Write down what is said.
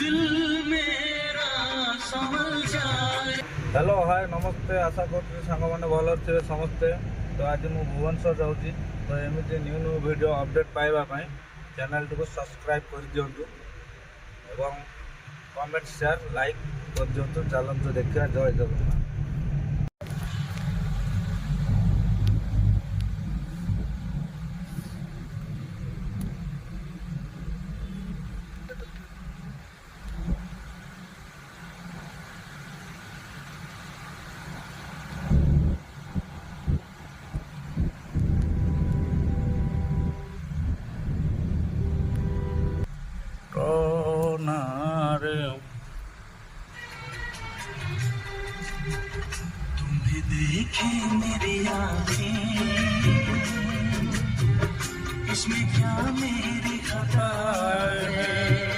Hello hi नमस्ते आशा कर सांग मैंने भल थे समस्ते। तो आज मुझे भुवनेश्वर जाऊँगी तो एमती न्यू न्यू वीडियो अपडेट पाइबापी चैनल टी को सब्सक्राइब कर दिंतु एवं कमेंट शेयर लाइक कर दिंतु। चलतु देखा जय जगन्नाथ। तुम्हें देखे मेरी आँखें, इसमें क्या मेरी खता है।